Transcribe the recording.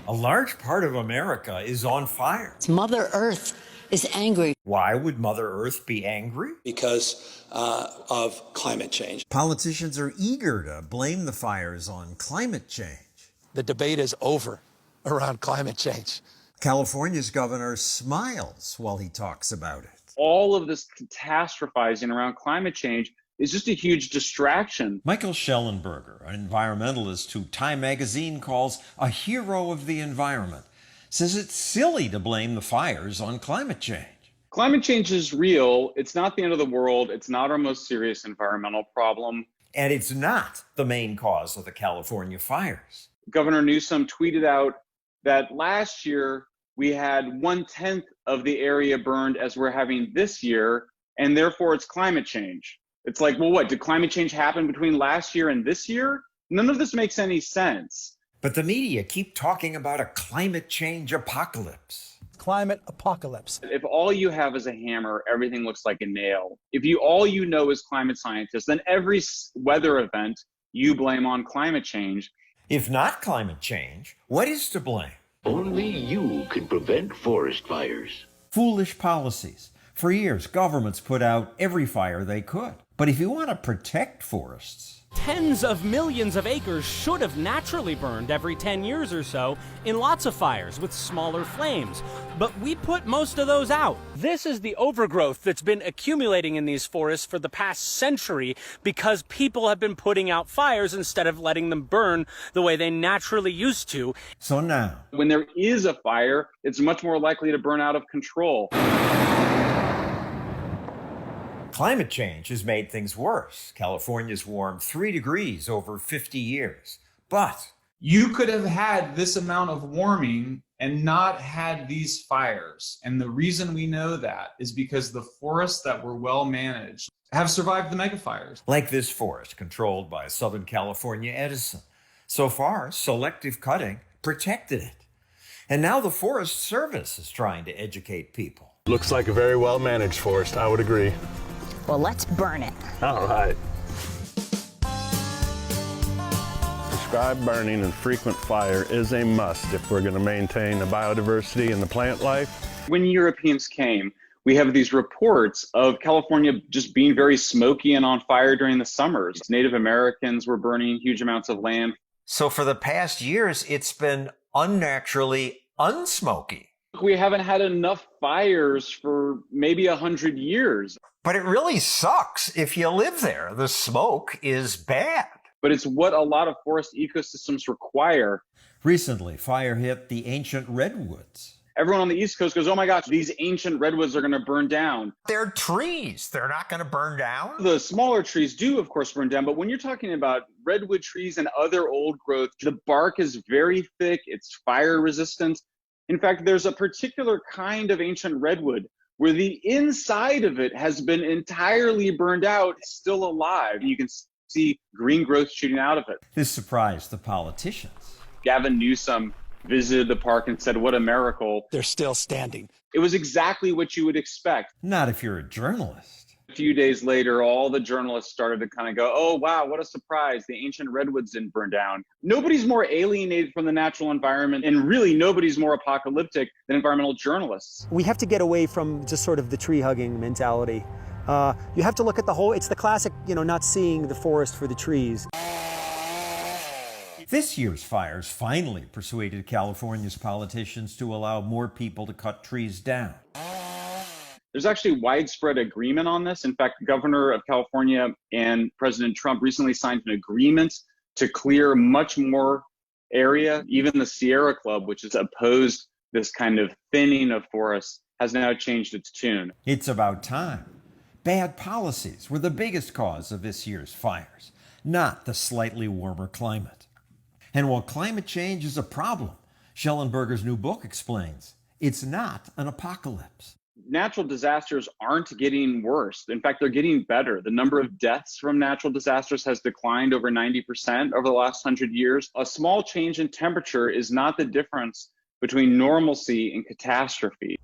A large part of America is on fire. Mother Earth is angry. Why would Mother Earth be angry? Because of climate change. Politicians are eager to blame the fires on climate change. The debate is over around climate change. California's governor smiles while he talks about it. All of this catastrophizing around climate change is just a huge distraction. Michael Shellenberger, an environmentalist who Time magazine calls a hero of the environment, says it's silly to blame the fires on climate change. Climate change is real. It's not the end of the world. It's not our most serious environmental problem. And it's not the main cause of the California fires. Governor Newsom tweeted out that last year we had 1/10 of the area burned as we're having this year, and therefore it's climate change. It's like, well, what, did climate change happen between last year and this year? None of this makes any sense. But the media keep talking about a climate change apocalypse. Climate apocalypse. If all you have is a hammer, everything looks like a nail. If all you know is climate scientists, then every weather event you blame on climate change. If not climate change, what is to blame? Only you can prevent forest fires. Foolish policies. For years, governments put out every fire they could. But if you want to protect forests, tens of millions of acres should have naturally burned every 10 years or so in lots of fires with smaller flames. But we put most of those out. This is the overgrowth that's been accumulating in these forests for the past century because people have been putting out fires instead of letting them burn the way they naturally used to. So now, when there is a fire, it's much more likely to burn out of control. Climate change has made things worse. California's warmed 3 degrees over 50 years. But you could have had this amount of warming and not had these fires. And the reason we know that is because the forests that were well managed have survived the megafires. Like this forest controlled by Southern California Edison. So far, selective cutting protected it. And now the Forest Service is trying to educate people. Looks like a very well managed forest, I would agree. Well, let's burn it. All right. Prescribed burning and frequent fire is a must if we're going to maintain the biodiversity and the plant life. When Europeans came, we have these reports of California just being very smoky and on fire during the summers. Native Americans were burning huge amounts of land. So for the past years, it's been unnaturally unsmoky. We haven't had enough fires for maybe 100 years. But it really sucks if you live there. The smoke is bad. But it's what a lot of forest ecosystems require. Recently, fire hit the ancient redwoods. Everyone on the East Coast goes, oh my gosh, these ancient redwoods are going to burn down. They're trees. They're not going to burn down. The smaller trees do, of course, burn down. But when you're talking about redwood trees and other old growth, the bark is very thick. It's fire resistant. In fact, there's a particular kind of ancient redwood where the inside of it has been entirely burned out, still alive. You can see green growth shooting out of it. This surprised the politicians. Gavin Newsom visited the park and said, what a miracle. They're still standing. It was exactly what you would expect. Not if you're a journalist. A few days later, all the journalists started to kind of go, oh, wow, what a surprise. The ancient redwoods didn't burn down. Nobody's more alienated from the natural environment, and really nobody's more apocalyptic than environmental journalists. We have to get away from just sort of the tree hugging mentality. You have to look at the whole, it's the classic, not seeing the forest for the trees. This year's fires finally persuaded California's politicians to allow more people to cut trees down. There's actually widespread agreement on this. In fact, the governor of California and President Trump recently signed an agreement to clear much more area. Even the Sierra Club, which has opposed this kind of thinning of forests, has now changed its tune. It's about time. Bad policies were the biggest cause of this year's fires, not the slightly warmer climate. And while climate change is a problem, Shellenberger's new book explains, it's not an apocalypse. Natural disasters aren't getting worse. In fact, they're getting better. The number of deaths from natural disasters has declined over 90% over the last 100 years. A small change in temperature is not the difference between normalcy and catastrophe.